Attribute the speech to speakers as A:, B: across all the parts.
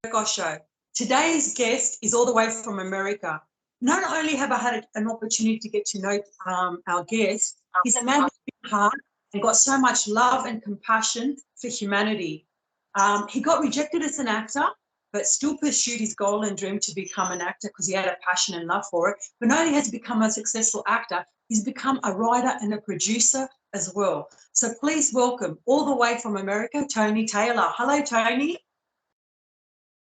A: VERKOS Show. Today's guest is all the way from America. Not only have I had an opportunity to get to know our guest, he's a man with a big heart and got so much love and compassion for humanity. He got rejected as an actor, but still pursued his goal and dream to become an actor because he had a passion and love for it. But not only has he become a successful actor, he's become a writer and a producer as well. So please welcome, all the way from America, Tony Taylor. Hello, Tony.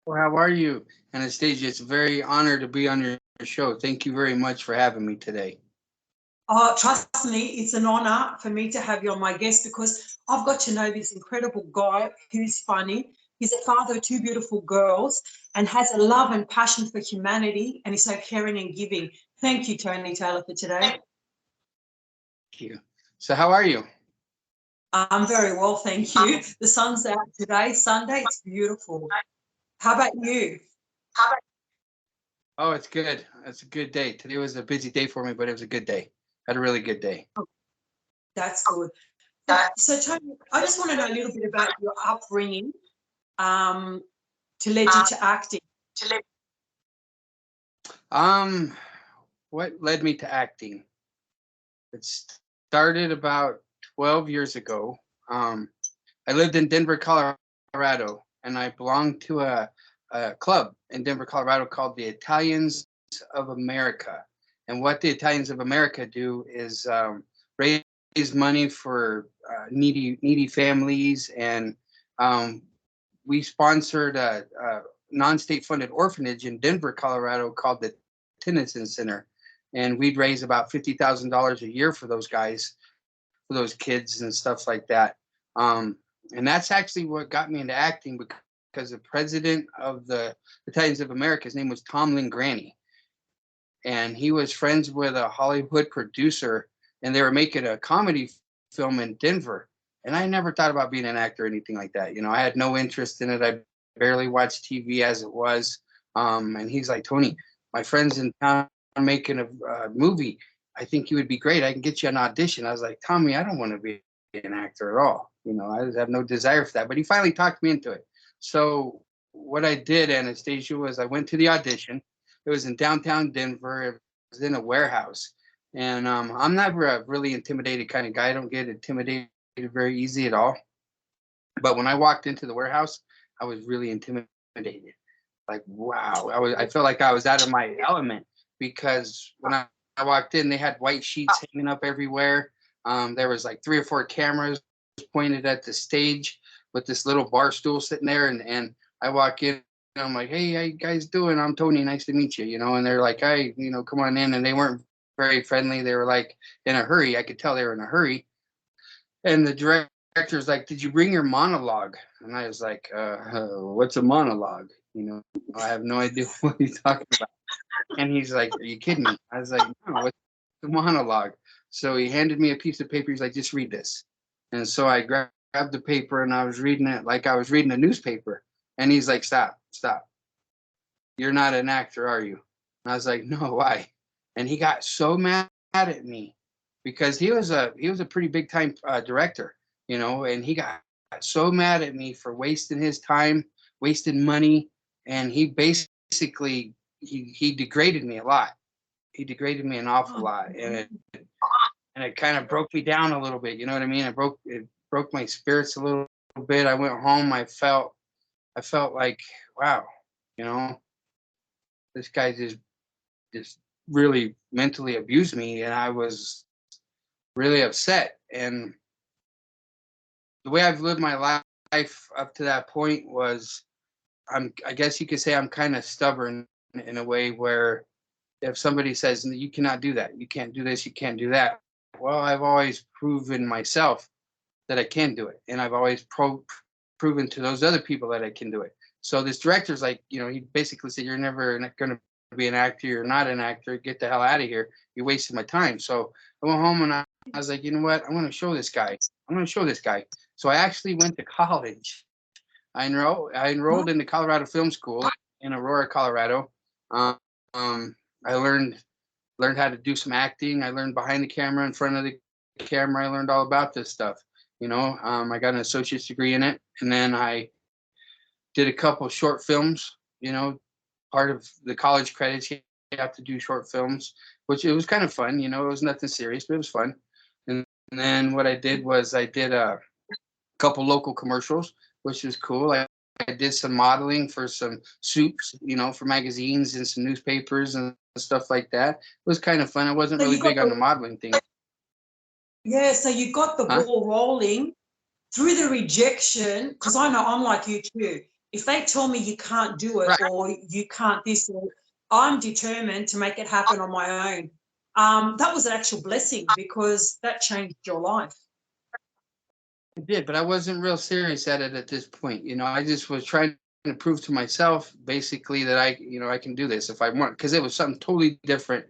B: Well, how are you, Anastasia? It's a very honor to be on your show. Thank you very much for having me today.
A: Oh, trust me, it's an honor for me to have you on my guest because I've got to know this incredible guy who's funny. He's a father of two beautiful girls and has a love and passion for humanity, and he's so caring and giving. Thank you, Tony Taylor, for today.
B: Thank you. So how are you?
A: I'm very well, thank you. The sun's out today, Sunday. It's beautiful. How about you?
B: Oh, it's good. It's a good day. Today was a busy day for me, but it was a good day. Had a really good day.
A: That's good. So, Tony, I just want to know a little bit about your upbringing to lead you to acting.
B: What led me to acting? It started about 12 years ago. I lived in Denver, Colorado, and I belonged to a club in Denver, Colorado called the Italians of America. And what the Italians of America do is raise money for needy families, and we sponsored a non-state funded orphanage in Denver, Colorado called the Tennyson Center, and we'd raise about $50,000 a year for those guys, for those kids and stuff like that. And that's actually what got me into acting, because the president of the Italians of America, his name was Tom Lingrani, and he was friends with a Hollywood producer, and they were making a comedy film in Denver. And I never thought about being an actor or anything like that. You know, I had no interest in it. I barely watched TV as it was. And he's like, Tony, my friend's in town making a movie. I think you would be great. I can get you an audition. I was like, Tommy, I don't want to be an actor at all. You know, I have no desire for that. But he finally talked me into it. So what I did, Anastasia, was I went to the audition. It was in downtown Denver. It was in a warehouse. And I'm not a really intimidated kind of guy. I don't get intimidated very easy at all. But when I walked into the warehouse, I was really intimidated. Like, wow. I felt like I was out of my element, because when I walked in, they had white sheets hanging up everywhere. There was like 3 or 4 cameras pointed at the stage with this little bar stool sitting there. And I walk in and I'm like, hey, how you guys doing? I'm Tony. Nice to meet you. You know, and they're like, hey, you know, come on in. And they weren't very friendly. They were like in a hurry. I could tell they were in a hurry. And the director's like, did you bring your monologue? And I was like, what's a monologue? You know, I have no idea what he's talking about. And he's like, are you kidding me? I was like, no, what's a monologue? So he handed me a piece of paper. He's like, just read this. And so I grabbed the paper and I was reading it like I was reading a newspaper. And he's like, stop. You're not an actor, are you? And I was like, no, why? And he got so mad at me, because he was a pretty big time director, you know, and he got so mad at me for wasting his time, wasting money. And he basically, he degraded me a lot. He degraded me an awful lot. And it kind of broke me down a little bit. You know what I mean? It broke my spirits a little bit. I went home. I felt like, wow, you know, this guy just really mentally abused me, and I was really upset. And the way I've lived my life up to that point was, I guess you could say I'm kind of stubborn in a way, where if somebody says you cannot do that, you can't do this, you can't do that, well, I've always proven myself that I can do it, and I've always proven to those other people that I can do it. So this director's like, you know, he basically said, you're never going to be an actor. You're not an actor. Get the hell out of here. You're wasting my time. So I went home and I was like, you know what? I'm going to show this guy. So I actually went to college. I enrolled in the Colorado Film School in Aurora, Colorado. I learned how to do some acting. I learned behind the camera, in front of the camera. I learned all about this stuff. You know, I got an associate's degree in it, and then I did a couple short films, you know, part of the college credits. You have to do short films, which it was kind of fun. You know, it was nothing serious, but it was fun. And then what I did was I did a couple local commercials, which was cool. I did some modeling for some soups, you know, for magazines and some newspapers and stuff like that. It was kind of fun. I wasn't
A: So
B: really
A: you got
B: big on the modeling thing.
A: yeah, so you got the
B: Huh?
A: ball rolling through the rejection, because I know I'm like you too. If they tell me you can't do it
B: Right.
A: or you can't this, or I'm determined to make it happen on my own. That was an actual blessing because that changed your life.
B: I did, but I wasn't real serious at it at this point. You know, I just was trying to prove to myself basically that I can do this if I want, because it was something totally different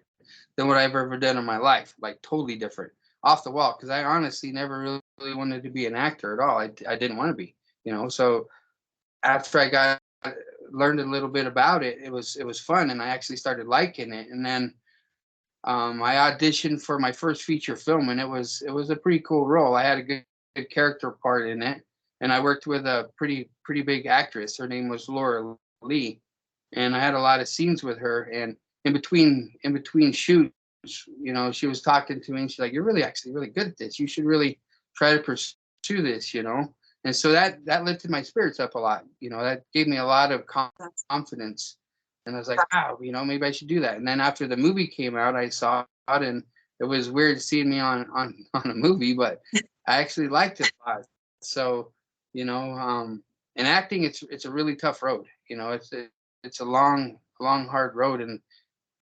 B: than what I've ever done in my life, like totally different, off the wall. Because I honestly never really wanted to be an actor at all. I didn't want to be, you know. So after I learned a little bit about it, it was fun, and I actually started liking it. And then I auditioned for my first feature film, and it was a pretty cool role. I had a good character part in it, and I worked with a pretty big actress. Her name was Laura Lee, and I had a lot of scenes with her. And in between shoots, you know, she was talking to me, and she's like, "You're really actually really good at this. You should really try to pursue this," you know. And so that lifted my spirits up a lot. You know, that gave me a lot of confidence. And I was like, wow, you know, maybe I should do that. And then after the movie came out, I saw it, and it was weird seeing me on a movie, but I actually liked it a lot. So, you know, in acting, it's a really tough road. You know, it's a long, hard road, and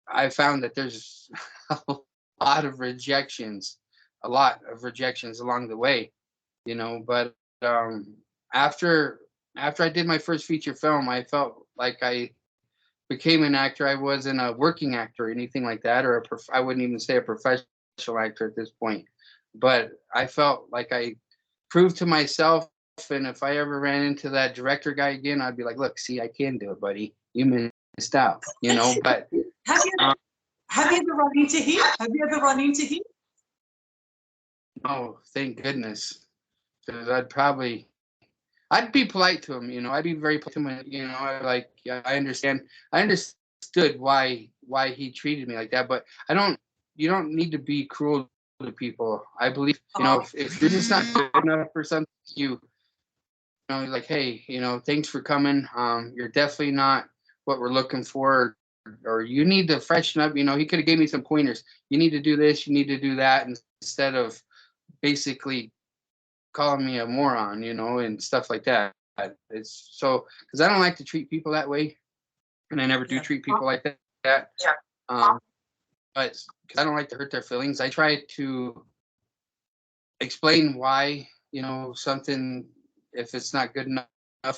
B: I found that there's a lot of rejections, a lot of rejections along the way. You know, but after I did my first feature film, I felt like I became an actor. I wasn't a working actor or anything like that, or I wouldn't even say a professional actor at this point. But I felt like I proved to myself, and if I ever ran into that director guy again, I'd be like, "Look, see, I can do it, buddy. You missed out, you know." But
A: Have you
B: um,
A: have you ever run into him? Have you ever run into him?
B: oh, thank goodness, because I'd be polite to him, you know. I'd be very polite to him, you know. Yeah, I understand. I understood why he treated me like that, but I don't. You don't need to be cruel to people. I believe, you know,
A: Oh,
B: if you're just not good enough for something, you know, like, hey, you know, thanks for coming. You're definitely not what we're looking for, or you need to freshen up. You know, he could have gave me some pointers. You need to do this. You need to do that, instead of basically calling me a moron, you know, and stuff like that. It's so, because I don't like to treat people that way, and I never do
A: yeah.
B: treat people like that. Um, but because I don't like to hurt their feelings, I try to explain why, you know, something, if it's not good enough,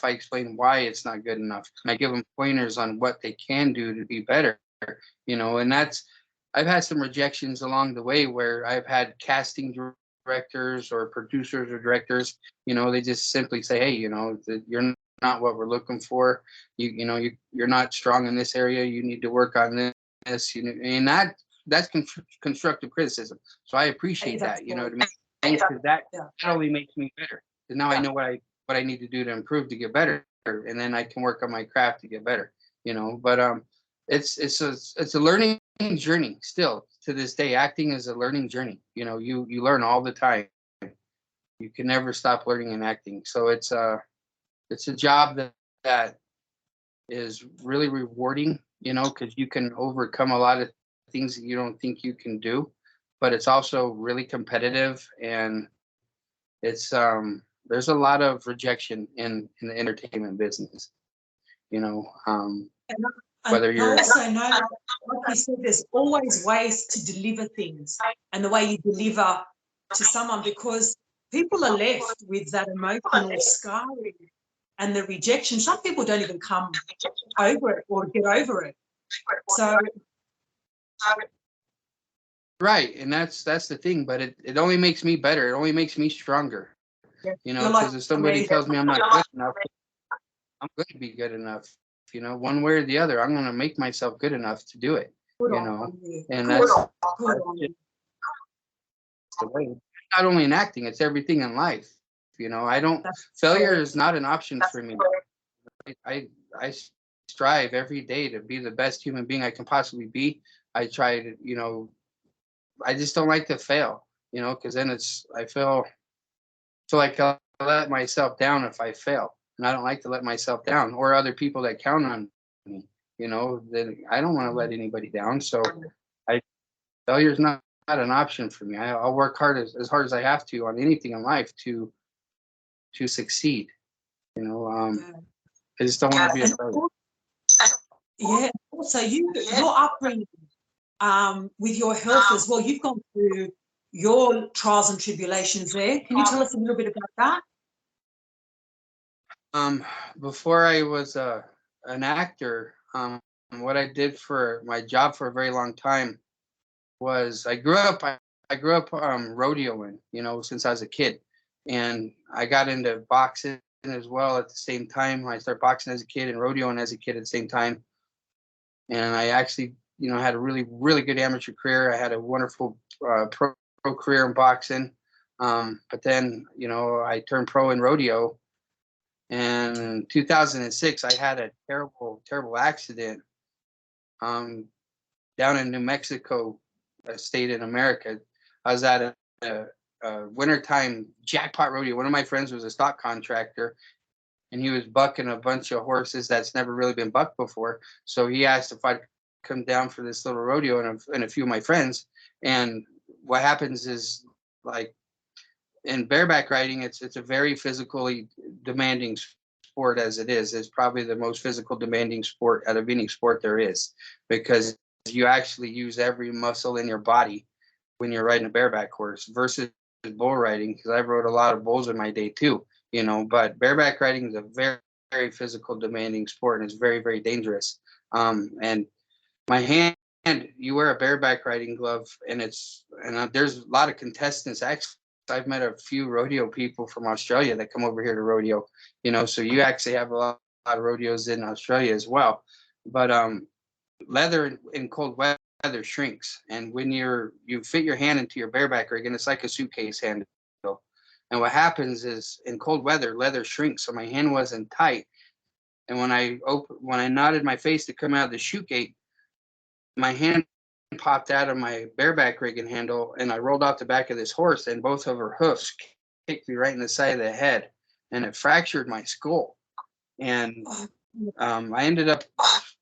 B: I explain why it's not good enough. And I give them pointers on what they can do to be better, you know. And I've had some rejections along the way where I've had casting directors or producers or directors, you know, they just simply say, hey, you know, you're not what we're looking for. You're not strong in this area. You need to work on this, you know, and that's constructive criticism. So I
A: Hey,
B: appreciate
A: that's
B: that, you know what
A: great.
B: I mean? Because that
A: Yeah.
B: only makes me better. Because now I know what I need to do to improve to get better, and then I can work on my craft to get better. You know, but it's a learning journey still to this day. Acting is a learning journey. You know, you learn all the time. You can never stop learning in acting. So it's a job that is really rewarding. You know, because you can overcome a lot of things that you don't think you can do, but it's also really competitive, and it's there's a lot of rejection in the entertainment business. You know,
A: And, and
B: whether
A: I
B: you're
A: also know, like you said, there's always ways to deliver things and the way you deliver to someone, because people are left with that emotional scarring and the rejection. Some people don't even come over it or get over it. So
B: right, and that's the thing. But it only makes me better. It only makes me stronger. You know,
A: you're like
B: because if somebody
A: me.
B: tells me I'm not good enough, I'm going to be good enough. You know, one way or the other, I'm going to make myself good enough to do it.
A: Good
B: You
A: on
B: know,
A: you.
B: and
A: Good, good
B: that's
A: on
B: just
A: you.
B: the way. Not only in acting, it's everything in life. You know, I don't.
A: That's
B: Failure is not an option for me. I strive every day to be the best human being I can possibly be. I try to, I just don't like to fail, because then I feel like I'll let myself down if I fail. And I don't like to let myself down or other people that count on me, then I don't want to let anybody down. So I failure's not an option for me. I'll work as hard as I have to on anything in life to succeed.
A: Yeah.
B: I just don't want to be a
A: And
B: failure.
A: yeah, also your upbringing with your health as well, you've gone through your trials and tribulations there. Can you tell us a little bit about that?
B: Before I was an actor, what I did for my job for a very long time was I grew up rodeoing, since I was a kid, and I got into boxing as well at the same time. I started boxing as a kid and rodeoing as a kid at the same time, and I actually, had a really really good amateur career. I had a wonderful pro career in boxing, but then I turned pro in rodeo. And in 2006, I had a terrible, terrible accident um, down in New Mexico, a state in America. I was at a wintertime jackpot rodeo. One of my friends was a stock contractor, and he was bucking a bunch of horses that's never really been bucked before. So he asked if I'd come down for this little rodeo and a few of my friends. And what happens is, like, in bareback riding, it's a very physically demanding sport as it is. It's probably the most physical demanding sport out of any sport there is, because you actually use every muscle in your body when you're riding a bareback horse versus bull riding, because I rode a lot of bulls in my day too, but bareback riding is a very, very physical demanding sport, and it's very, very dangerous. And my hand, you wear a bareback riding glove, and there's a lot of contestants. Actually, I've met a few rodeo people from Australia that come over here to rodeo, so you actually have a lot of rodeos in Australia as well. But leather in cold weather shrinks, and when you fit your hand into your bareback rig, and it's like a suitcase handle. And what happens is, in cold weather, leather shrinks, so my hand wasn't tight. And when I nodded my face to come out of the chute gate, my hand popped out of my bareback rigging handle, and I rolled off the back of this horse, and both of her hoofs kicked me right in the side of the head, and it fractured my skull. And I ended up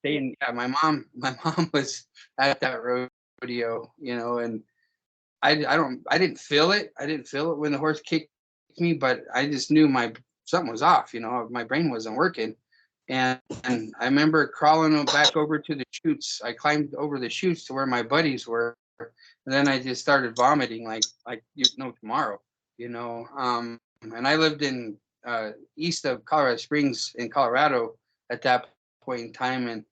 B: staying. Yeah, my mom was at that rodeo, and I didn't feel it. I didn't feel it when the horse kicked me, but I just knew something was off. My brain wasn't working. And I remember crawling back over to the chutes. I climbed over the chutes to where my buddies were, and then I just started vomiting like tomorrow, And I lived in east of Colorado Springs in Colorado at that point in time, and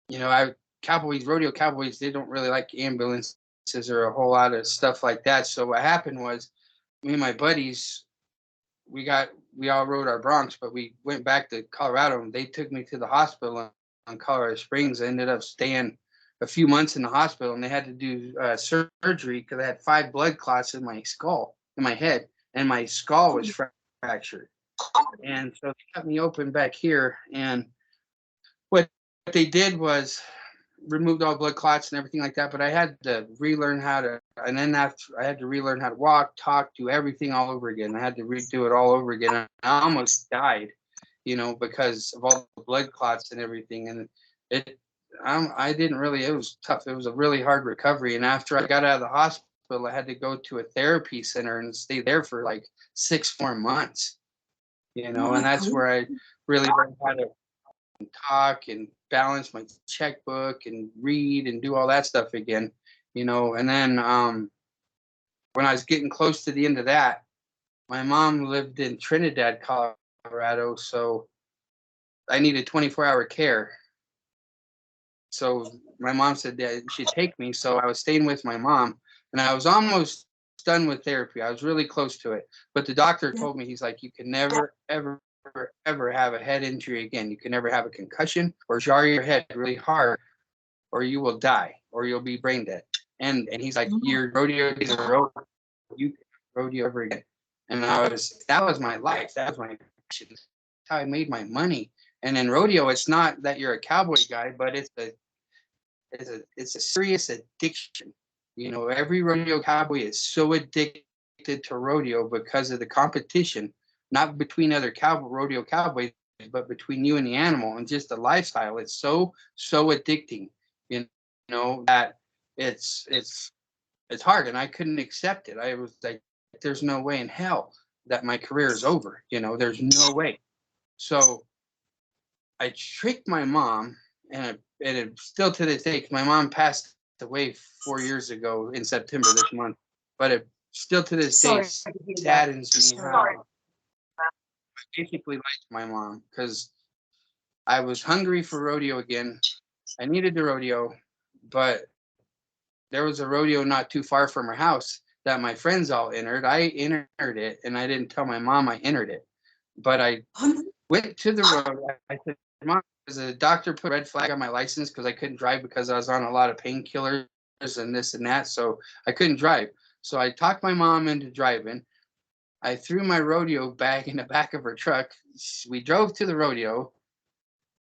B: rodeo cowboys, they don't really like ambulances or a whole lot of stuff like that. So what happened was, me and my buddies, we all rode our broncs, but we went back to Colorado, and they took me to the hospital in Colorado Springs. I ended up staying a few months in the hospital, and they had to do surgery because I had 5 blood clots in my head, and my skull was fractured. And so they cut me open back here, and what they did was removed all blood clots and everything like that. But I had to relearn how to, and then after I had to relearn how to walk, talk, do everything all over again. I had to redo it all over again. And I almost died, because of all the blood clots and everything. And I didn't really. It was tough. It was a really hard recovery. And after I got out of the hospital, I had to go to a therapy center and stay there for like 6 more months. And that's where I really learned how to talk and balance my checkbook and read and do all that stuff again, and then when I was getting close to the end of that, my mom lived in Trinidad, Colorado, so I needed 24-hour care. So my mom said that she'd take me, so I was staying with my mom, and I was almost done with therapy. I was really close to it, but the doctor told me, he's like, you can never ever have a head injury again. You can never have a concussion or jar your head really hard, or you will die, or you'll be brain dead. And he's like, your rodeo days are over. You can rodeo ever again. And that was my life. That was my passion. That's how I made my money. And in rodeo, it's not that you're a cowboy guy, but it's a serious addiction. You know, every rodeo cowboy is so addicted to rodeo because of the competition, not between other rodeo cowboys, but between you and the animal, and just the lifestyle. It's so addicting, you know, that it's hard, and I couldn't accept it. I was like, there's no way in hell that my career is over. You know, there's no way. So I tricked my mom, and it still to this day, 'cause my mom passed away 4 years ago in September this month, but it still to this day saddens me how I basically lied to my mom, because I was hungry for rodeo again. I needed the rodeo, but there was a rodeo not too far from her house that my friends all entered. I entered it, and I didn't tell my mom I entered it, but I went to the road. I said, Mom, because the doctor put a red flag on my license because I couldn't drive because I was on a lot of painkillers and this and that. So I couldn't drive. So I talked my mom into driving. I threw my rodeo bag in the back of her truck. We drove to the rodeo,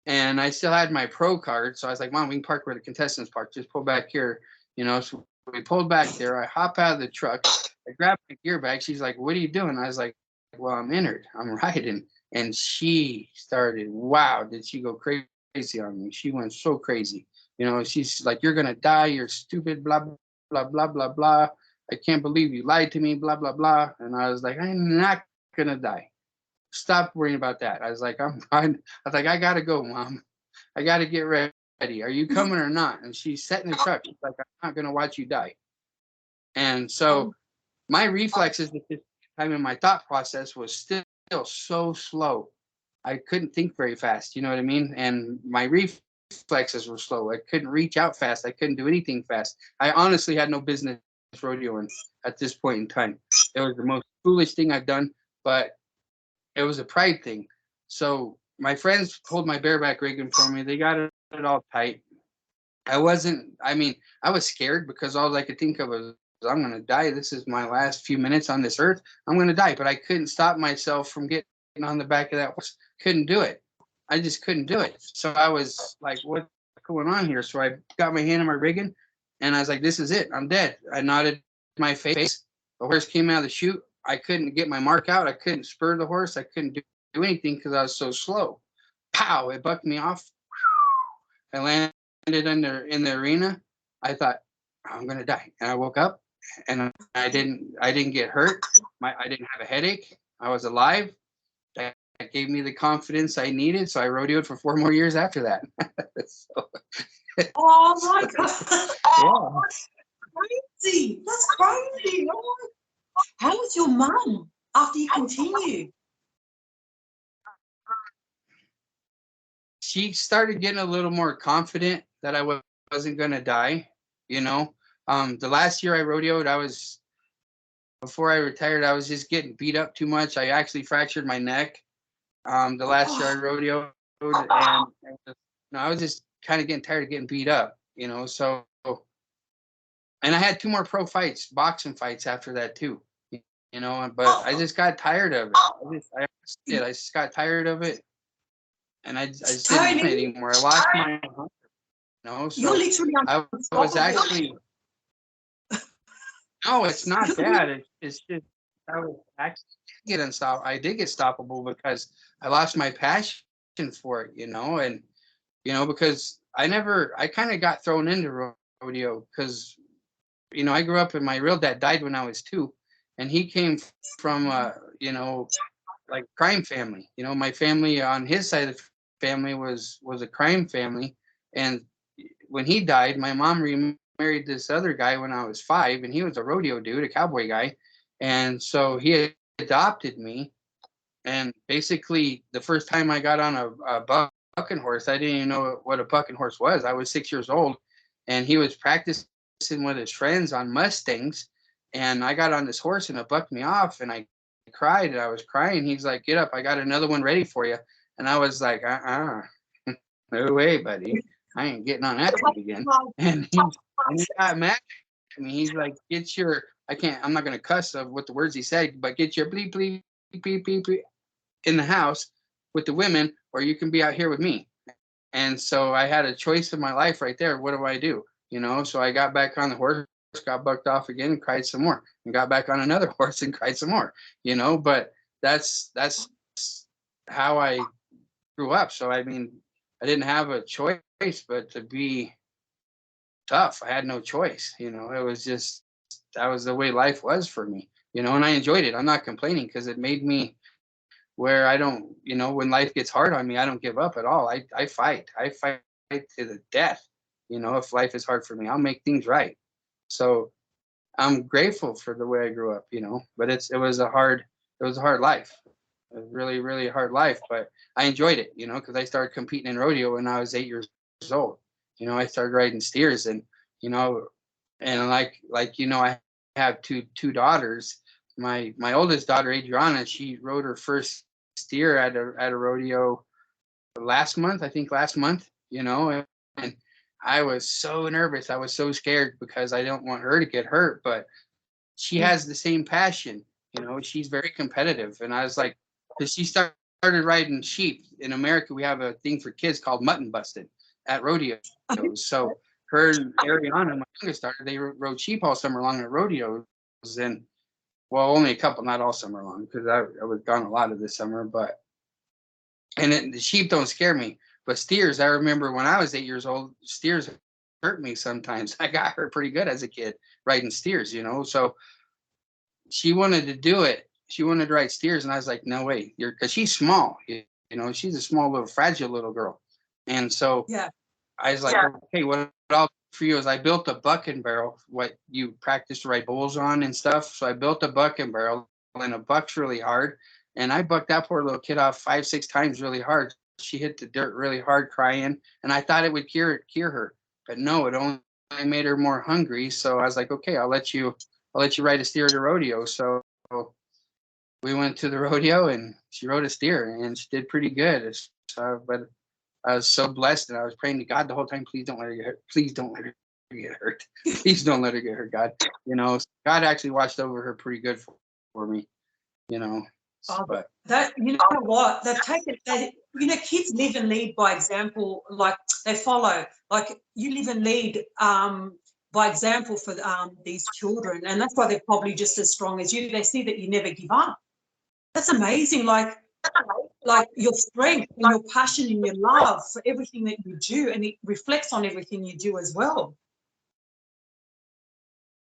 B: and I still had my pro card. So I was like, Mom, we can park where the contestants park. Just pull back here. You know, so we pulled back there. I hop out of the truck. I grabbed my gear bag. She's like, what are you doing? I was like, well, I'm entered. I'm riding. And she started, wow, did she go crazy on me? She went so crazy. You know, she's like, you're going to die. You're stupid, blah, blah, blah, blah, blah. I can't believe you lied to me, blah, blah, blah. And I was like, I'm not going to die. Stop worrying about that. I was like, I'm fine. I was like, I got to go, Mom. I got to get ready. Are you coming or not? And she's sat in the truck. She's like, I'm not going to watch you die. And so my reflexes at this time in my thought process was still so slow. I couldn't think very fast. You know what I mean? And my reflexes were slow. I couldn't reach out fast. I couldn't do anything fast. I honestly had no business rodeoing at this point in time. It was the most foolish thing I've done, but it was a pride thing. So my friends pulled my bareback rigging for me. They got it all tight. I was scared because all I could think of was, I'm going to die. This is my last few minutes on this earth. I'm going to die. But I couldn't stop myself from getting on the back of that horse. Couldn't do it. I just couldn't do it. So I was like, what's going on here? So I got my hand on my rigging, and I was like, this is it. I'm dead. I nodded my face. The horse came out of the chute. I couldn't get my mark out. I couldn't spur the horse. I couldn't do anything because I was so slow. Pow! It bucked me off. I landed in the arena. I thought, I'm gonna die, and I woke up, and I didn't get hurt. I didn't have a headache. I was alive. That gave me the confidence I needed. So I rodeoed for 4 more years after that. So,
A: oh my God!
B: Yeah.
A: That's crazy. That's crazy. Oh, how was your mum after you continued?
B: She started getting a little more confident that I wasn't going to die. You know, the last year I rodeoed, before I retired, I was just getting beat up too much. I actually fractured my neck. The last year I rodeoed, and I was just kind of getting tired of getting beat up, you know. So, and I had 2 more pro fights, boxing fights after that too, you know. But I just got tired of it. I just got tired of it, and I just didn't want it anymore. I lost my, you know. So
A: You're literally
B: I was actually. No, it's not that. It's just I was actually I did get stoppable because I lost my passion for it, you know, and you know, because I kind of got thrown into rodeo because you know, I grew up and my real dad died when I was 2, and he came from you know, like crime family. You know, my family on his side of the family was a crime family, and when he died, my mom remarried this other guy when I was 5, and he was a rodeo dude, a cowboy guy, and so he adopted me. And basically, the first time I got on a bucking horse, I didn't even know what a bucking horse was. I was 6 years old, and he was practicing with his friends on Mustangs, and I got on this horse, and it bucked me off, and I cried, and I was crying. He's like, "Get up, I got another one ready for you," and I was like, no way, buddy. I ain't getting on that thing again. And he got mad at me. He's like, I'm not going to cuss of what the words he said, but get your bleep, bleep, bleep, bleep, bleep in the house. with the women, or you can be out here with me. And so I had a choice in my life right there. What do I do? You know, so I got back on the horse, got bucked off again, and cried some more, and got back on another horse and cried some more. You know, but that's how I grew up. So I mean, I didn't have a choice but to be tough. I had no choice. You know, it was just, that was the way life was for me. You know, and I enjoyed it. I'm not complaining, because it made me where I don't, you know, when life gets hard on me, I don't give up at all. I fight. I fight to the death. You know, if life is hard for me, I'll make things right. So I'm grateful for the way I grew up, you know, but it was a hard life. A really, really hard life, but I enjoyed it, you know, because I started competing in rodeo when I was 8 years old. You know, I started riding steers, and, you know, and you know, I have two daughters. My oldest daughter, Adriana, she rode her first steer at a rodeo last month, I think last month, you know, and I was so nervous. I was so scared because I don't want her to get hurt, but she has the same passion, you know, she's very competitive. And I was like, because she started riding sheep. In America, we have a thing for kids called mutton busted at rodeos. So her and Ariana, my youngest daughter, they rode sheep all summer long at rodeos. And well, only a couple, not all summer long, because I was gone a lot of this summer. But the sheep don't scare me, but steers, I remember when I was 8 years old, steers hurt me sometimes. I got hurt pretty good as a kid riding steers, you know. So she wanted to do it. She wanted to ride steers, and I was like, no way, because she's small, you know, she's a small little fragile little girl. And so
A: Yeah.
B: I was like, okay, what I'll do for you is I built a bucking barrel, what you practice to ride bulls on and stuff. So I built a bucking barrel, and a buck's really hard. And I bucked that poor little kid off 5-6 times really hard. She hit the dirt really hard crying. And I thought it would cure her. But no, it only made her more hungry. So I was like, okay, I'll let you ride a steer at a rodeo. So we went to the rodeo, and she rode a steer, and she did pretty good. So, but I was so blessed, and I was praying to God the whole time, please don't let her get hurt. Please don't let her get hurt. Please don't let her get hurt, God. You know, God actually watched over her pretty good for me, you know. But
A: that, you know what, they've taken, you know, kids live and lead by example. Like, they follow, like, you live and lead by example for these children, and that's why they're probably just as strong as you. They see that you never give up. That's amazing. Like your strength and your passion and your love for everything that you do, and it reflects on everything you do as well.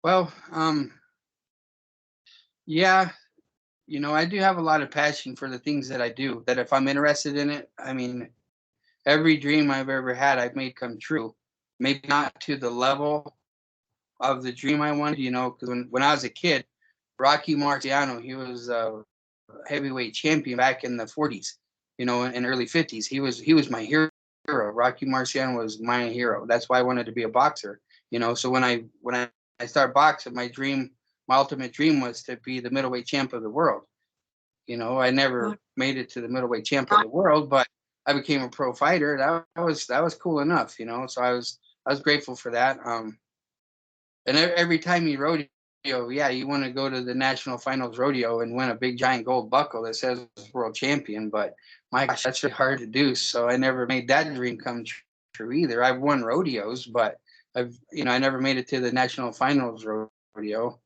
B: Well, yeah, you know, I do have a lot of passion for the things that I do, that if I'm interested in it, I mean, every dream I've ever had, I've made come true. Maybe not to the level of the dream I wanted, you know, because when I was a kid, Rocky Marciano, he was a heavyweight champion back in the 40s, you know, in early 50s. He was my hero. Rocky Marciano was my hero. That's why I wanted to be a boxer, you know. So when I started boxing, my ultimate dream was to be the middleweight champ of the world. You know, I never made it to the middleweight champ of the world, but I became a pro fighter. That was cool enough, you know. So I was grateful for that. And every time you rodeo, yeah, you want to go to the national finals rodeo and win a big giant gold buckle that says world champion. But my gosh, that's really hard to do. So I never made that dream come true either. I've won rodeos, but I never made it to the national finals rodeo.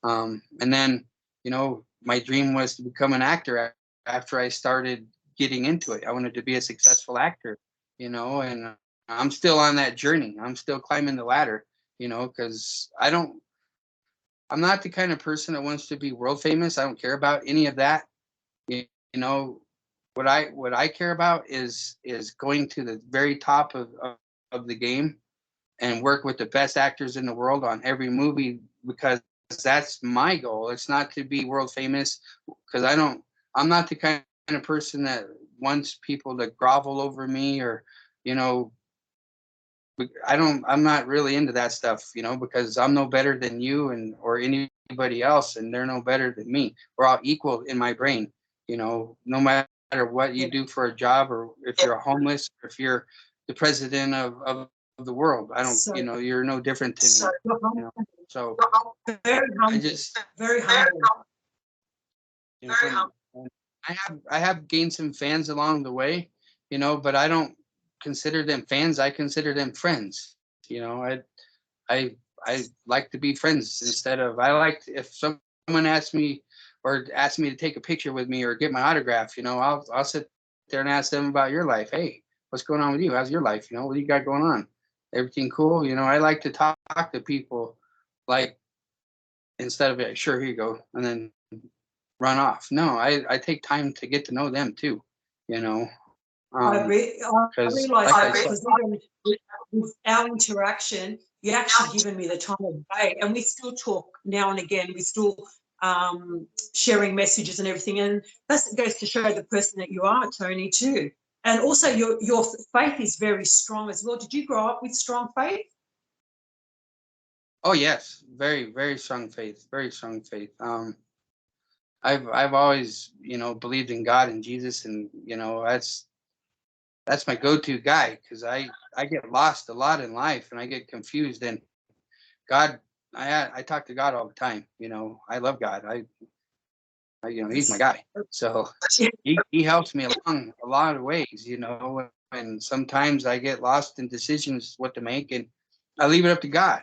B: And then, you know, my dream was to become an actor after I started getting into it. I wanted to be a successful actor, you know, and I'm still on that journey. I'm still climbing the ladder, you know, because I'm not the kind of person that wants to be world famous. I don't care about any of that. You know, what I care about is going to the very top of the game and work with the best actors in the world on every movie, because that's my goal. It's not to be world famous, because I'm not the kind of person that wants people to grovel over me, or, you know, I'm not really into that stuff, you know, because I'm no better than you or anybody else, and they're no better than me. We're all equal in my brain, you know, no matter what you do for a job, or if you're homeless, or if you're the president of the world. I don't, you know, you're no different than me. You know? So
A: very humble,
B: I just
A: very humble.
B: You know, I have gained some fans along the way, but I don't consider them fans. I consider them friends. I I like to be friends instead of I like if someone asks me to take a picture with me or get my autograph, I'll sit there and ask them about your life. Hey, what's going on with you? How's your life? What do you got going on? Everything cool? I like to talk to people like instead of sure, here you go, and then run off. No, I take time to get to know them too, you know.
A: I
B: Because
A: realise
B: like
A: that
B: I said,
A: because even with our interaction, you actually given me the time of day, and we still talk now and again. We still sharing messages and everything, and that goes to show the person that you are, Tony, too. And also, your faith is very strong as well. Did you grow up with strong faith?
B: oh yes, very very strong faith, very strong faith. I've always believed in God and Jesus, and that's my go-to guy because I get lost a lot in life and I get confused, and God, I talk to God all the time. I love God. He's my guy. So he helps me along a lot of ways. And sometimes I get lost in decisions what to make, and I leave it up to God.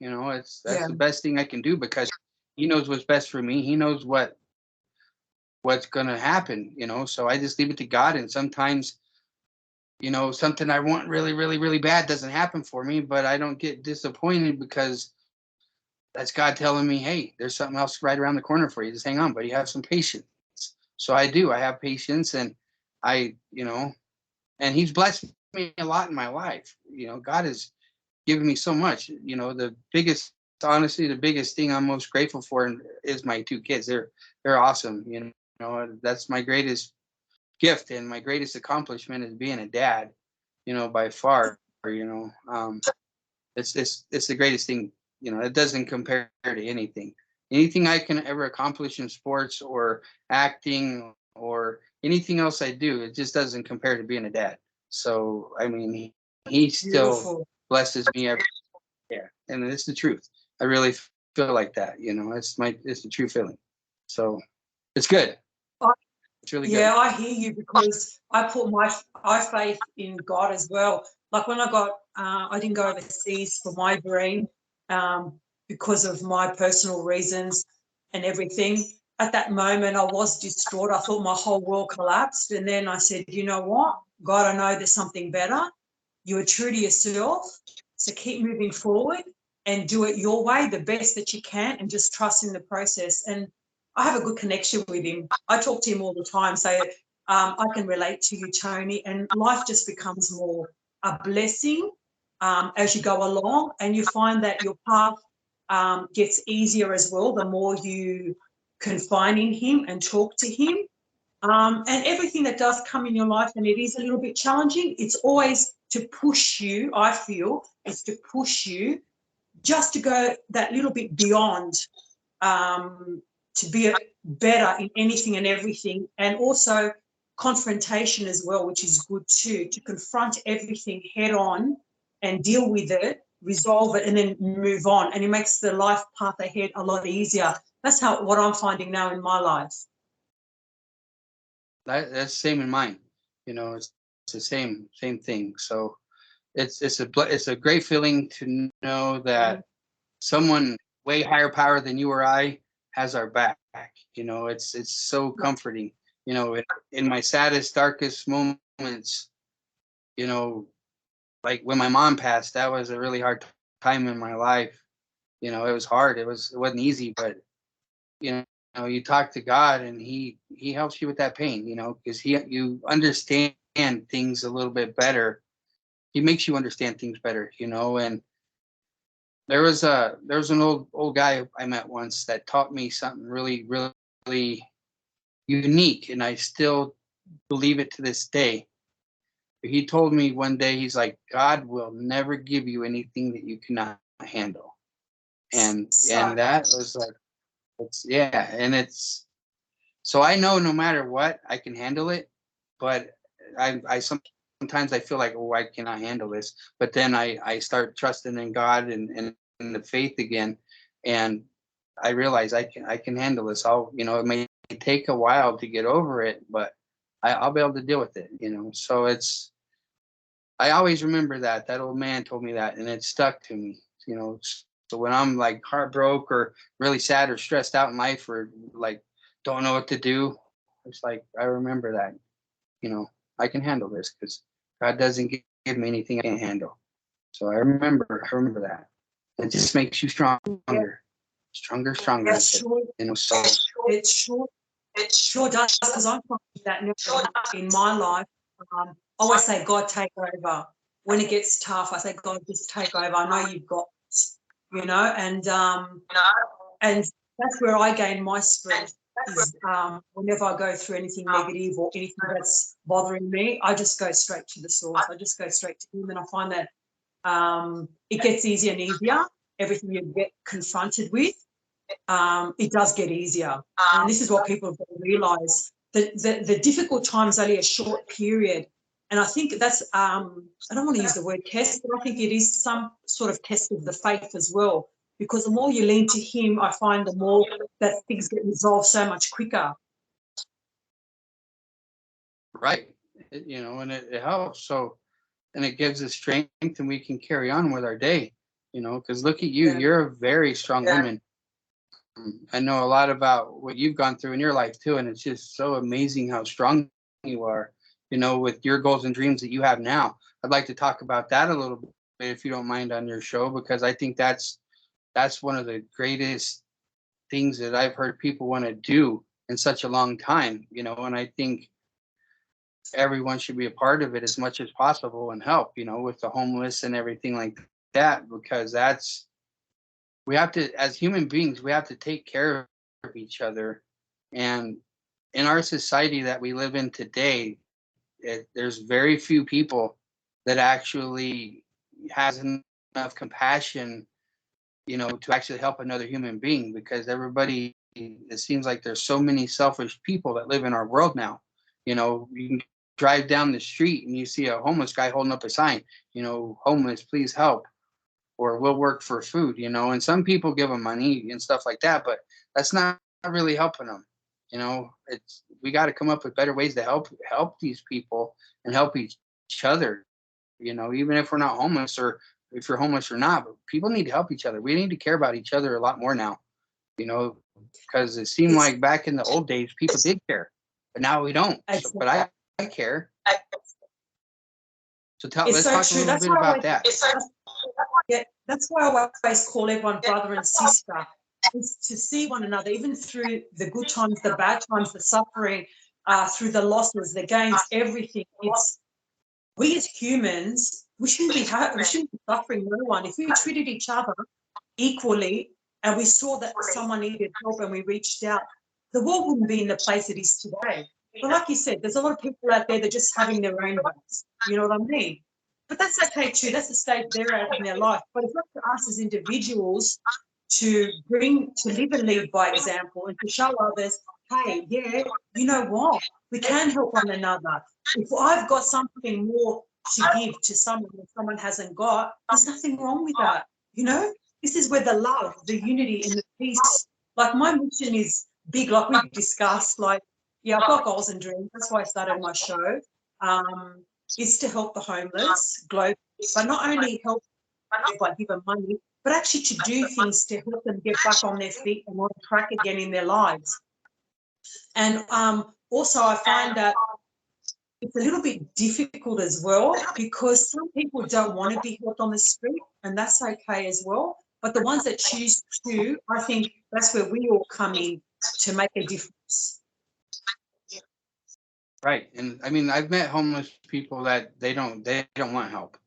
B: That's
A: Yeah.
B: the best thing I can do because He knows what's best for me. He knows what's gonna happen. So I just leave it to God, and sometimes something I want really, really, really bad doesn't happen for me, but I don't get disappointed because that's God telling me, hey, there's something else right around the corner for you. Just hang on, buddy. Have some patience. So I do. I have patience, and and He's blessed me a lot in my life. God has given me so much. Honestly, the biggest thing I'm most grateful for is my two kids. They're awesome. That's my greatest gift and my greatest accomplishment is being a dad. By far. It's the greatest thing. It doesn't compare to anything. Anything I can ever accomplish in sports or acting or anything else I do, it just doesn't compare to being a dad. So I mean, he still
A: Beautiful.
B: blesses me every year, and it's the truth. I really feel like that. It's the true feeling. So it's good.
A: I,
B: It's really good.
A: yeah, I hear you because I put my faith in God as well. Like when I didn't go overseas for my dream because of my personal reasons and everything. At that moment, I was distraught. I thought my whole world collapsed. And then I said, you know what? God, I know there's something better. You are true to yourself. So keep moving forward and do it your way, the best that you can, and just trust in the process. And I have a good connection with him. I talk to him all the time. So I can relate to you, Tony. And life just becomes more a blessing as you go along. And you find that your path gets easier as well the more you confine in him and talk to him. And everything that does come in your life, and it is a little bit challenging, it's always to push you, I feel, it's to push you just to go that little bit beyond, to be better in anything and everything. And also confrontation as well, which is good too, to confront everything head on and deal with it, resolve it, and then move on. And it makes the life path ahead a lot easier. That's what I'm finding now in my life.
B: That's the same in mine. It's the same thing. So it's a great feeling to know that someone way higher power than you or I has our back. It's so comforting. In my saddest, darkest moments, you know, like when my mom passed, that was a really hard time in my life. It was hard. It wasn't easy, but you talk to God and he helps you with that pain, because you understand things a little bit better. He makes you understand things better, and there was an old guy I met once that taught me something really, really unique, and I still believe it to this day. He told me one day, he's like, God will never give you anything that you cannot handle. And that was like, yeah, and it's so I know no matter what, I can handle it, but sometimes I feel like, oh, I cannot handle this. But then I start trusting in God and in the faith again, and I realize I can handle this. It may take a while to get over it, but I'll be able to deal with it, So I always remember that old man told me that, and it stuck to me, So when I'm like heartbroken or really sad or stressed out in life or like don't know what to do, it's like I remember that, I can handle this because God doesn't give me anything I can't handle. So I remember that. It just makes you stronger, stronger.
A: It sure,
B: So
A: it sure does, because I'm finding that now in my life. I always say, God, take over. When it gets tough, I say, God, just take over. I know you've got this, and that's where I gain my strength. Is whenever I go through anything negative or anything that's bothering me, I just go straight to the source. I just go straight to Him, and I find that it gets easier and easier. Everything you get confronted with, it does get easier. And this is what people have got to realise. The difficult time is only a short period. And I think that's, I don't want to use the word test, but I think it is some sort of test of the faith as well. Because the more you lean to Him, I find the more that things get resolved so much quicker.
B: Right. And it helps. So, and it gives us strength and we can carry on with our day, because look at you, you're a very strong woman. I know a lot about what you've gone through in your life too. And it's just so amazing how strong you are, with your goals and dreams that you have now. I'd like to talk about that a little bit, if you don't mind, on your show, because I think that's one of the greatest things that I've heard people want to do in such a long time, and I think everyone should be a part of it as much as possible and help, with the homeless and everything like that, because we have to, as human beings, we have to take care of each other. And in our society that we live in today, there's very few people that actually has enough compassion, to actually help another human being, because everybody, it seems like there's so many selfish people that live in our world now. You can drive down the street and you see a homeless guy holding up a sign, homeless, please help, or we'll work for food, and some people give them money and stuff like that, but that's not really helping them. We got to come up with better ways to help these people and help each other, even if we're not homeless, or if you're homeless or not, but people need to help each other. We need to care about each other a lot more now, because it seemed like back in the old days, people did care, but now we don't. So, but I care. So let's talk a little bit about that.
A: Yeah, that's why I always call everyone brother and sister, is to see one another, even through the good times, the bad times, the suffering, through the losses, the gains, everything. It's we as humans, we shouldn't be suffering no one. If we treated each other equally and we saw that someone needed help and we reached out, the world wouldn't be in the place it is today. But like you said, there's a lot of people out there that are just having their own ways. You know what I mean? But that's okay too. That's the stage they're at in their life. But it's up to us as individuals to live and lead by example, and to show others, hey, yeah, you know what? We can help one another. If I've got something more to give to someone that someone hasn't got, there's nothing wrong with that. This is where the love, the unity, and the peace. Like my mission is big, like we've discussed. Like, yeah, I've got goals and dreams. That's why I started my show. Is to help the homeless globally, but not only help by giving money, but actually to do things to help them get back on their feet and on track again in their lives. And also I find that it's a little bit difficult as well, because some people don't want to be helped on the street, and that's okay as well. But the ones that choose to, I think that's where we all come in to make a difference.
B: Right. And I mean, I've met homeless people that they don't want help,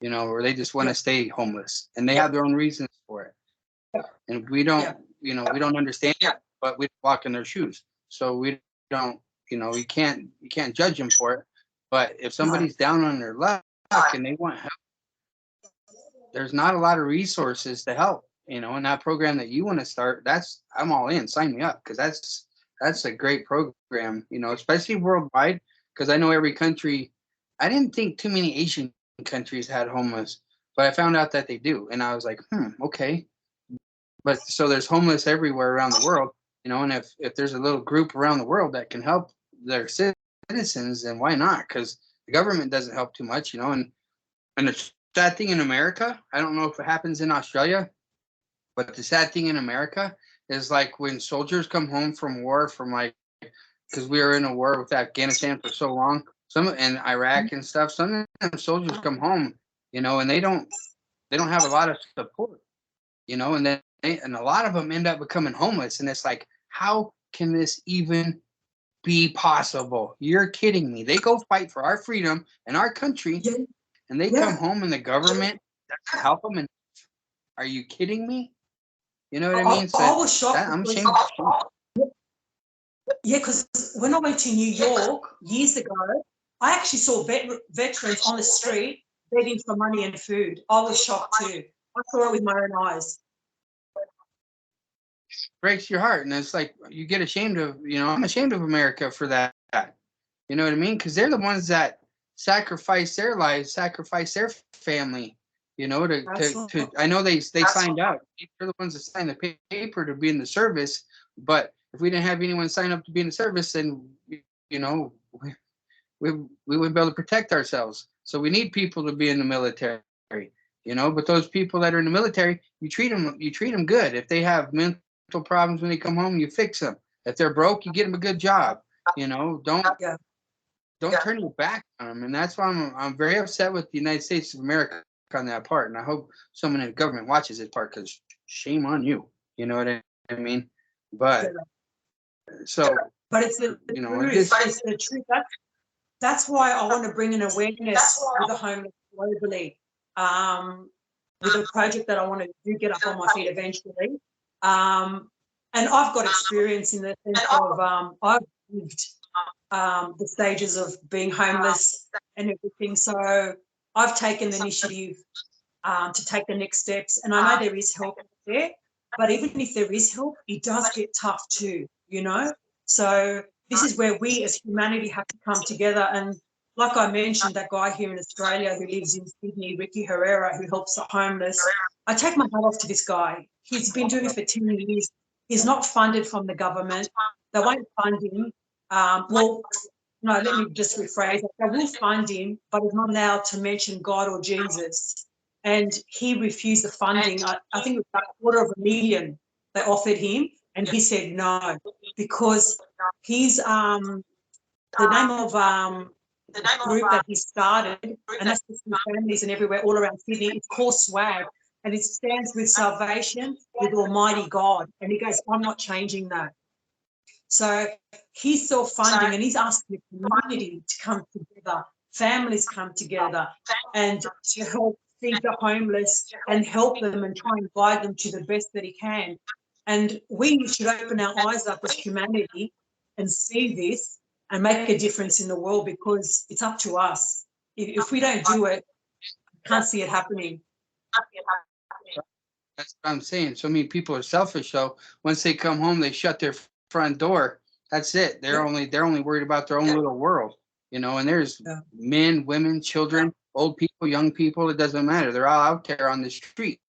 B: or they just want to stay homeless, and they have their own reasons for it. And we don't, we don't understand it, but we walk in their shoes. So we don't, you can't judge them for it. But if somebody's down on their luck and they want help, there's not a lot of resources to help, and that program that you want to start, I'm all in, sign me up. Cause that's a great program, especially worldwide. Cause I know every country, I didn't think too many Asian countries had homeless, but I found out that they do. And I was like, okay. But so there's homeless everywhere around the world. And if there's a little group around the world that can help their citizens, then why not? Because the government doesn't help too much. And the sad thing in America, I don't know if it happens in Australia, but the sad thing in America is like when soldiers come home from war, because we were in a war with Afghanistan for so long, and Iraq and stuff. Some of them soldiers come home, and they don't have a lot of support, and then and a lot of them end up becoming homeless. And it's like, how can this even be possible? You're kidding me. They go fight for our freedom and our country, and they come home and the government doesn't help them. And are you kidding me? You know what I mean? So
A: I was shocked.
B: I'm ashamed.
A: Yeah, because when I went to New York years ago, I actually saw veterans on the street begging for money and food. I was shocked too. I saw it with my own eyes.
B: Breaks your heart, and it's like you get ashamed of. I'm ashamed of America for that. You know what I mean? Because they're the ones that sacrifice their lives, sacrifice their family. To I know they signed up. They're the ones that signed the paper to be in the service. But if we didn't have anyone sign up to be in the service, then we wouldn't be able to protect ourselves. So we need people to be in the military. But those people that are in the military, you treat them good. If they have mental problems when they come home, you fix them. If they're broke, you get them a good job. Don't turn your back on them. And that's why I'm very upset with the United States of America on that part. And I hope someone in the government watches this part, because shame on you. You know what I mean? But
A: but it's the truth. It's the truth. That's why I want to bring an awareness with the homeless globally. With a project that I want to do get up on my feet eventually. And I've got experience in the sense of I've lived the stages of being homeless and everything. So I've taken the initiative to take the next steps. And I know there is help there, but even if there is help, it does get tough too, So this is where we as humanity have to come together. And like I mentioned, that guy here in Australia who lives in Sydney, Ricky Herrera, who helps the homeless, I take my hat off to this guy. He's been doing it for 10 years. He's not funded from the government. They won't fund him. Let me just rephrase it. They will fund him, but he's not allowed to mention God or Jesus. And he refused the funding. I think it was about $250,000 they offered him, and he said no, because he's the name of the group that he started, and that's the families and everywhere all around Sydney. It's called SWAG, and it stands with salvation with Almighty God. And he goes, I'm not changing that. So he's self-funding, and he's asking the community to come together, families come together, and to help feed the homeless and help them and try and guide them to the best that he can. And we should open our eyes up as humanity and see this and make a difference in the world, because it's up to us. If we don't do it, I can't see it happening.
B: That's what I'm saying. So many people are selfish. So once they come home, they shut their front door. That's it. They're only worried about their own little world, And there's men, women, children, old people, young people. It doesn't matter. They're all out there on the street,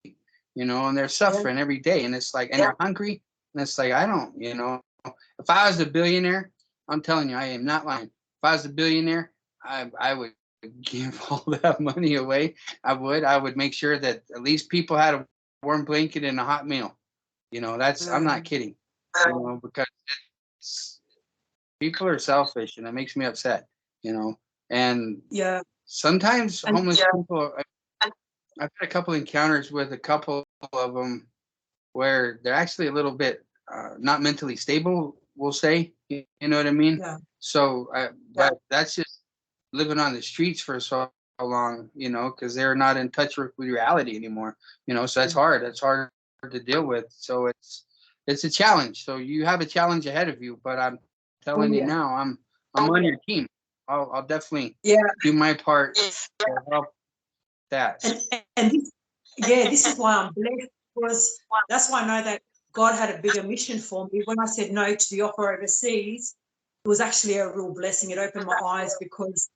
B: and they're suffering every day. And it's like, and they're hungry. And it's like, I don't, if I was a billionaire, I'm telling you, I am not lying. If I was a billionaire, I would give all that money away. I would make sure that at least people had a warm blanket and a hot meal. I'm not kidding. Because people are selfish, and it makes me upset. And sometimes homeless people. I've had a couple encounters with a couple of them where they're actually a little bit not mentally stable, we'll say. You know what I mean?
A: Yeah.
B: So, but that's just living on the streets for so long, because they're not in touch with reality anymore. So that's hard. That's hard to deal with. So it's a challenge. So you have a challenge ahead of you. But I'm telling you now, I'm on your team. I'll definitely do my part to help that.
A: And this is why I'm blessed, because that's why I know that God had a bigger mission for me. When I said no to the offer overseas, it was actually a real blessing. It opened my eyes, because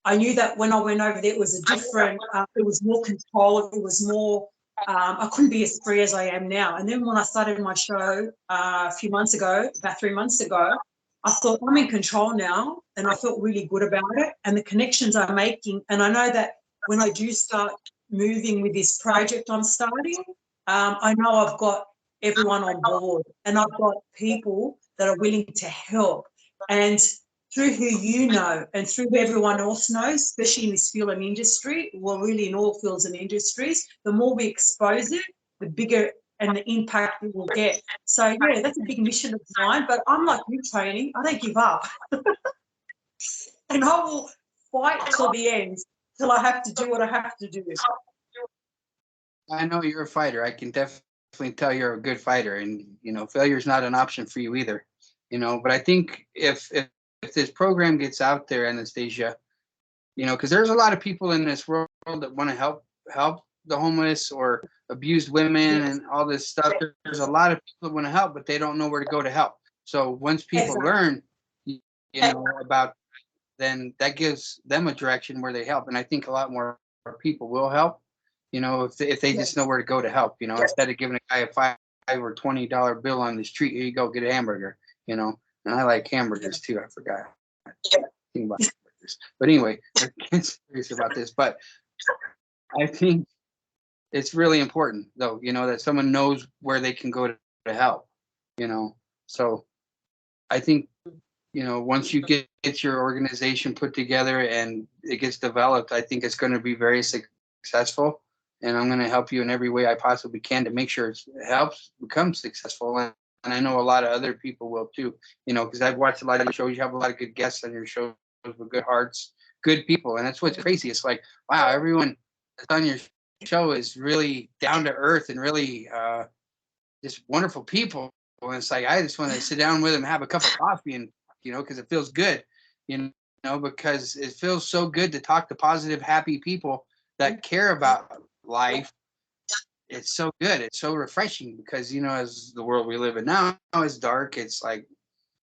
A: I knew that when I went over there, it was a different, it was more control, it was more I couldn't be as free as I am now. And then when I started my show a few months ago, about 3 months ago, I thought I'm in control now, and I felt really good about it. And the connections I'm making, and I know that when I do start moving with this project I'm starting, I know I've got everyone on board, and I've got people that are willing to help. And through who you know and through who everyone else knows, especially in this field and industry, well, really in all fields and industries, the more we expose it, the bigger and the impact we will get. So, yeah, that's a big mission of mine. But I'm like you, training. I don't give up. And I will fight till the end, till I have to do what I have to do.
B: I know you're a fighter. I can definitely tell you're a good fighter, and failure is not an option for you either. But I think if this program gets out there, Anastasia, because there's a lot of people in this world that want to help the homeless or abused women
A: Yes.
B: and all this stuff. There's a lot of people that want to help, but they don't know where to go to help. So once people
A: Exactly.
B: learn, about, then that gives them a direction where they help. And I think a lot more people will help, if they just
A: Yes.
B: know where to go to help, instead of giving a guy a $5 or $20 bill on the street, here you go, get a hamburger, and I like hamburgers too. I forgot. Think about hamburgers. But anyway, I'm getting serious about this. But I think it's really important, though, that someone knows where they can go to help, So I think, once you get your organization put together and it gets developed, I think it's going to be very successful. And I'm going to help you in every way I possibly can to make sure it helps become successful. And I know a lot of other people will too, because I've watched a lot of your shows. You have a lot of good guests on your shows with good hearts, good people. And that's what's crazy. It's like, wow, everyone that's on your show is really down to earth and really just wonderful people. And it's like, I just want to sit down with them, have a cup of coffee, and because it feels good, because it feels so good to talk to positive, happy people that care about life. It's so good. It's so refreshing because, as the world we live in now is dark. It's like,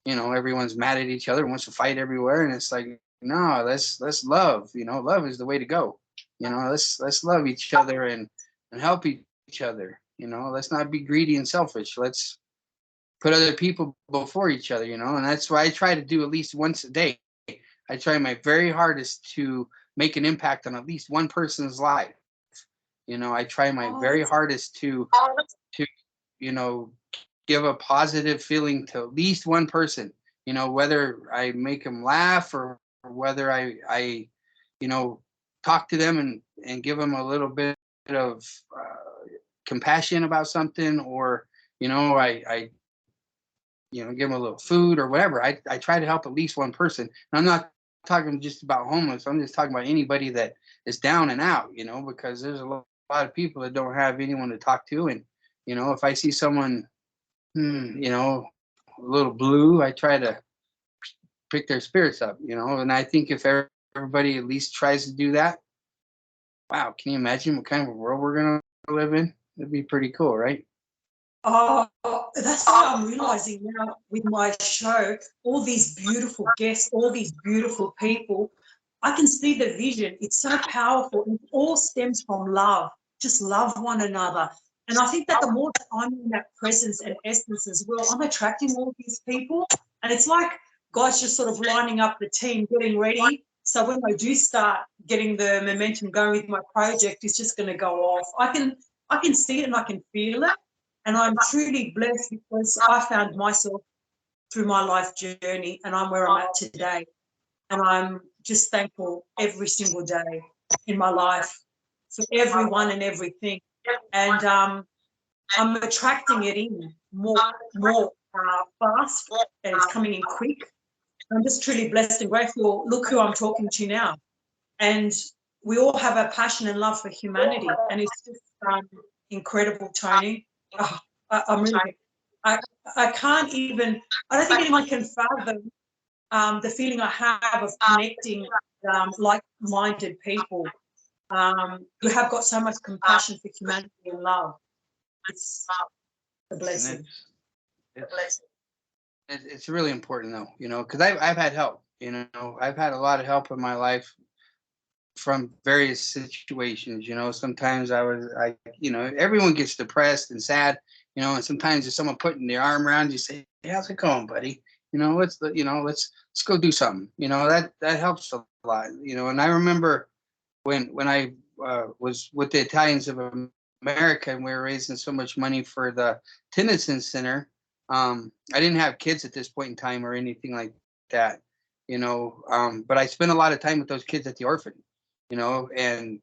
B: everyone's mad at each other, wants to fight everywhere. And it's like, no, let's love, love is the way to go. Let's love each other and help each other. Let's not be greedy and selfish. Let's put other people before each other, and that's why I try to do at least once a day. I try my very hardest to make an impact on at least one person's life. I try my very hardest to give a positive feeling to at least one person, whether I make them laugh or whether I talk to them and give them a little bit of compassion about something, or, I give them a little food or whatever. I try to help at least one person. And I'm not talking just about homeless. I'm just talking about anybody that is down and out, because there's a lot of people that don't have anyone to talk to. And, if I see someone, a little blue, I try to pick their spirits up, and I think if everybody at least tries to do that, wow, can you imagine what kind of a world we're going to live in? It'd be pretty cool, right?
A: Oh, that's what I'm realizing now with my show. All these beautiful guests, all these beautiful people. I can see the vision. It's so powerful. It all stems from love. Just love one another. And I think that the more that I'm in that presence and essence as well, I'm attracting all these people. And it's like God's just sort of lining up the team, getting ready. So when I do start getting the momentum going with my project, it's just going to go off. I can see it and I can feel it. And I'm truly blessed because I found myself through my life journey, and I'm where I'm at today. And I'm just thankful every single day in my life for everyone and everything. And I'm attracting it in more fast, and it's coming in quick. I'm just truly blessed and grateful. Look who I'm talking to now. And we all have a passion and love for humanity. And it's just incredible, Tony. Oh, I'm really, I can't even, I don't think anyone can fathom the feeling I have of connecting like-minded people who have got so much compassion for humanity and love. It's a blessing.
B: It's really important though, because I've had help, I've had a lot of help in my life, from various situations. Sometimes everyone gets depressed and sad, and sometimes if someone putting their arm around you, say, hey, how's it going, buddy? Let's go do something. That helps a lot. And I remember when I was with the Italians of America, and we were raising so much money for the Tennyson Center. I didn't have kids at this point in time or anything like that, but I spent a lot of time with those kids at the orphan, and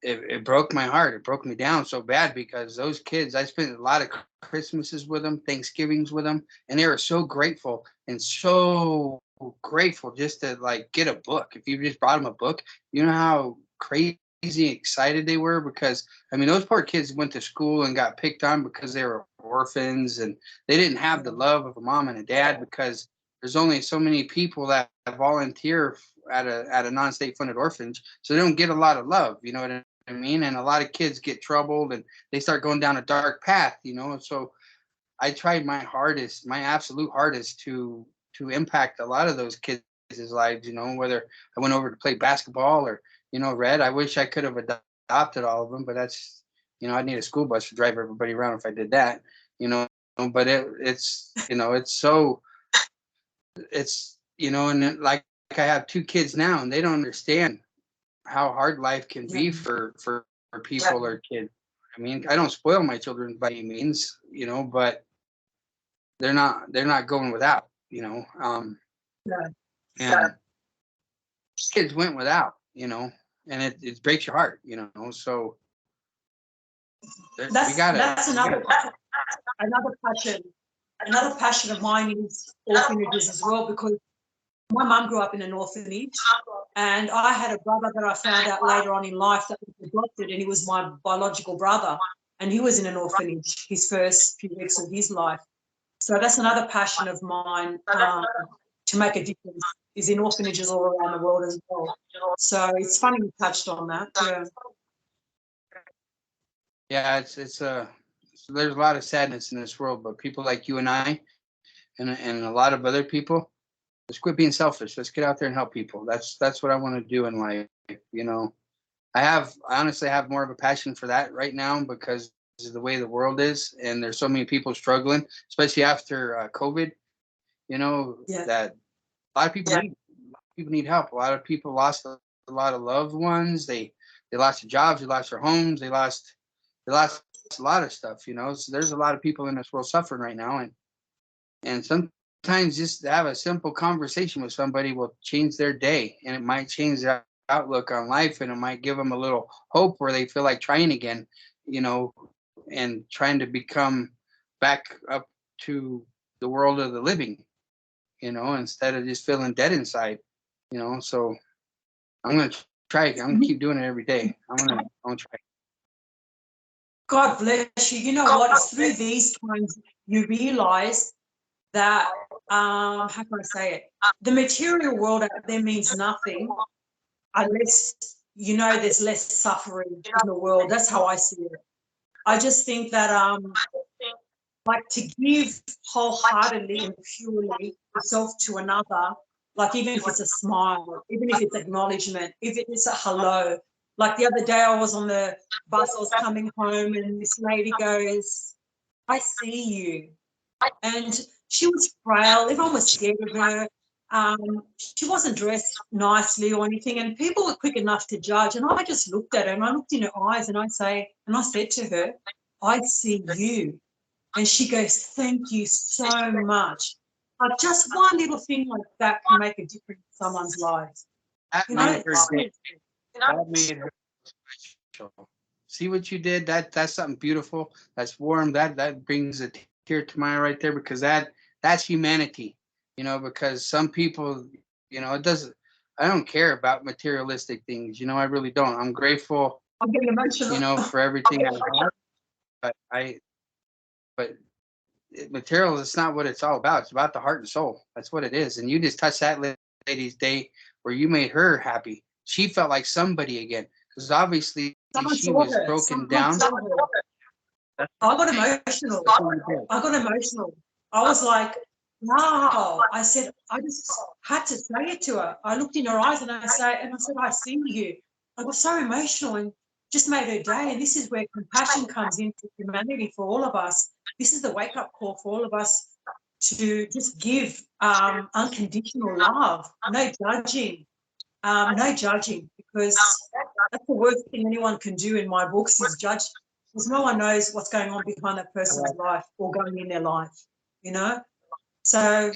B: it broke my heart. It broke me down so bad because those kids, I spent a lot of Christmases with them, Thanksgivings with them, and they were so grateful and so grateful just to like get a book. If you just brought them a book, you know how crazy excited they were, because I mean those poor kids went to school and got picked on because they were orphans and they didn't have the love of a mom and a dad, because there's only so many people that volunteer at a non-state funded orphanage, so they don't get a lot of love, you know what I mean? And a lot of kids get troubled and they start going down a dark path, so I tried my hardest, my absolute hardest to impact a lot of those kids' lives, whether I went over to play basketball or, Red. I wish I could have adopted all of them, but that's, I'd need a school bus to drive everybody around if I did that, but it's and then, like I have two kids now and they don't understand how hard life can be for people or kids. I mean, I don't spoil my children by any means, but they're not going without, and kids went without, and it breaks your heart, so
A: that's another passion of mine is orphanages as well, because my mum grew up in an orphanage, and I had a brother that I found out later on in life that was adopted, and he was my biological brother, and he was in an orphanage his first few weeks of his life. So that's another passion of mine, to make a difference, is in orphanages all around the world as well. So it's funny you touched on that.
B: Yeah, it's there's a lot of sadness in this world, but people like you and I and a lot of other people, let's quit being selfish. Let's get out there and help people. That's what I want to do in life. I honestly have more of a passion for that right now because of the way the world is, and there's so many people struggling, especially after COVID. That a lot of people need help. A lot of people lost a lot of loved ones. They lost their jobs. They lost their homes. They lost a lot of stuff. So there's a lot of people in this world suffering right now, and sometimes just to have a simple conversation with somebody will change their day, and it might change their outlook on life, and it might give them a little hope where they feel like trying again, and trying to become back up to the world of the living, instead of just feeling dead inside, so I'm going to try. I'm going to keep doing it every day. I'm going to try.
A: God bless you. You know what? It's through these times you realize that, how can I say it? The material world out there means nothing unless, there's less suffering in the world. That's how I see it. I just think that, like, to give wholeheartedly and purely yourself to another, like even if it's a smile, even if it's acknowledgement, if it's a hello. Like the other day I was on the bus, I was coming home and this lady goes, I see you. And she was frail, everyone was scared of her. She wasn't dressed nicely or anything, and people were quick enough to judge. And I just looked at her and I looked in her eyes and I said to her, I see you. And she goes, thank you so much. Like just one little thing like that can make a difference in someone's lives.
B: That made her special. See what you did? That's something beautiful. That's warm. That brings a tear to my eye right there, because that's humanity. Because some people, it doesn't. I don't care about materialistic things. I really don't. I'm grateful.
A: I'm getting emotional.
B: For everything I have. But material is not what it's all about. It's about the heart and soul. That's what it is. And you just touched that lady's day where you made her happy. She felt like somebody again, because obviously she was broken down.
A: I got emotional. I was like, wow. I said, I just had to say it to her. I looked in her eyes and I said, I see you. I was so emotional and just made her day. And this is where compassion comes into humanity for all of us. This is the wake-up call for all of us to just give unconditional love, no judging, because that's the worst thing anyone can do in my books is judge, because no one knows what's going on behind that person's life or going in their life, you know? So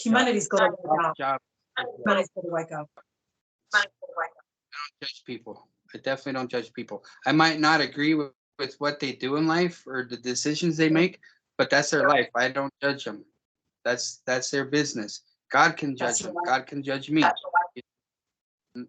A: humanity's got to wake up. Humanity's got to wake up.
B: I don't judge people. I definitely don't judge people. I might not agree with what they do in life or the decisions they make, but that's their life. I don't judge them. That's their business. God can judge them. God can judge me.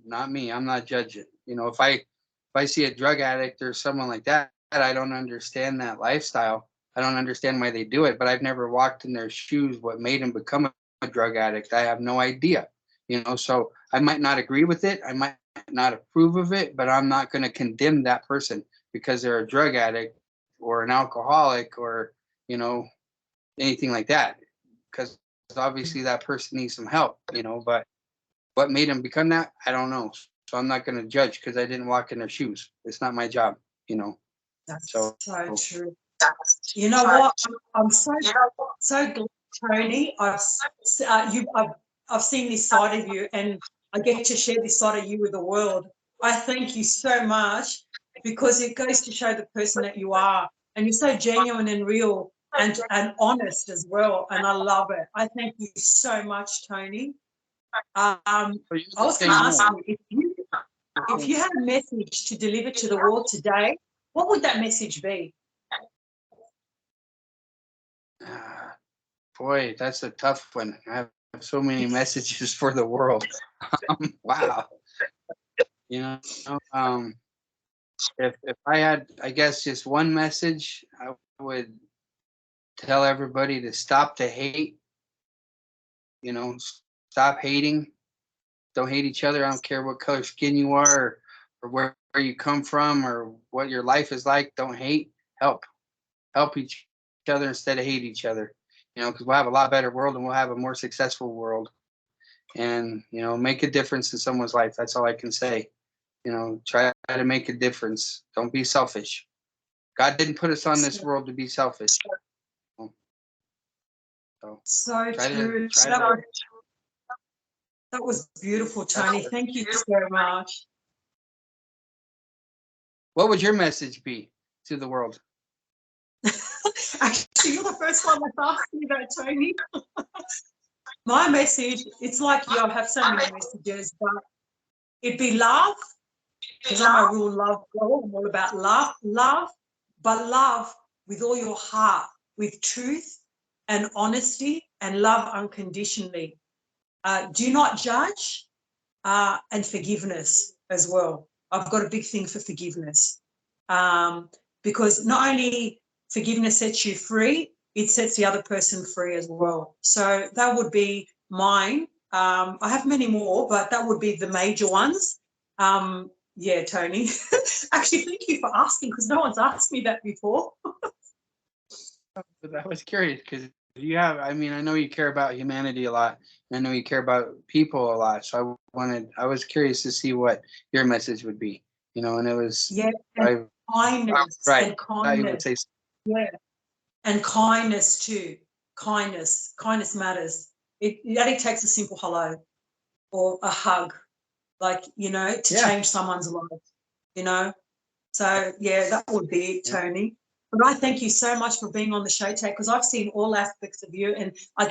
B: Not me. I'm not judging. You know, if I see a drug addict or someone like that, I don't understand that lifestyle. I don't understand why they do it, but I've never walked in their shoes. What made them become a drug addict? I have no idea. You know, so I might not agree with it. I might not approve of it, but I'm not going to condemn that person because they're a drug addict or an alcoholic or, you know, anything like that. Because obviously that person needs some help, you know, but what made them become that, I don't know. So I'm not going to judge because I didn't walk in their shoes. It's not my job, you know.
A: That's
B: so
A: true. You know what? I'm so glad, Tony. I've seen this side of you, and I get to share this side of you with the world. I thank you so much because it goes to show the person that you are, and you're so genuine and real and honest as well. And I love it. I thank you so much, Tony. I was going to ask you if you had a message to deliver to the world today, what would that message be?
B: Boy, that's a tough one. I have so many messages for the world. Wow. You know, if I had, I guess, just one message, I would tell everybody to stop the hate. You know, stop hating. Don't hate each other. I don't care what color skin you are or where you come from or what your life is like. Don't hate. Help each other instead of hate each other. You know, because we'll have a lot better world and we'll have a more successful world. And, you know, make a difference in someone's life. That's all I can say. You know, try to make a difference. Don't be selfish. God didn't put us on this world to be selfish.
A: So true. That was beautiful, Tony. Thank you so much.
B: What would your message be to the world?
A: Actually, you're the first one that's asked me that, Tony. My message, it's like you have so many messages, but it'd be love, because I'm a real love girl. I'm all about love, but love with all your heart, with truth and honesty, and love unconditionally. Do not judge, and forgiveness as well. I've got a big thing for forgiveness, because not only forgiveness sets you free, it sets the other person free as well. So that would be mine. I have many more, but that would be the major ones. Yeah, Tony. Actually, thank you for asking, because no one's asked me that before.
B: I was curious because you have, I mean, I know you care about humanity a lot. And I know you care about people a lot. So I was curious to see what your message would be, you know, and it was.
A: Yeah, and kindness.
B: Right.
A: And kindness. Yeah. And kindness too. Kindness matters. It only takes a simple hello or a hug, like, you know, to change someone's life, you know. So yeah, that would be it, Tony. But I thank you so much for being on the show today, because I've seen all aspects of you, and I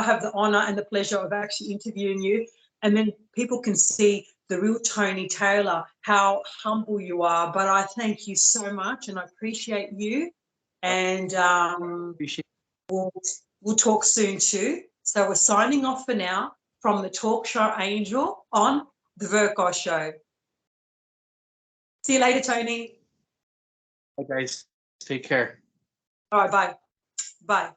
A: have the honour and the pleasure of actually interviewing you, and then people can see the real Tony Taylor, how humble you are. But I thank you so much, and I appreciate you, and we'll talk soon too. So we're signing off for now from the Talk Show Angel on the VERKOS Show. See you later, Tony.
B: Bye, guys. Take care.
A: All right, bye. Bye.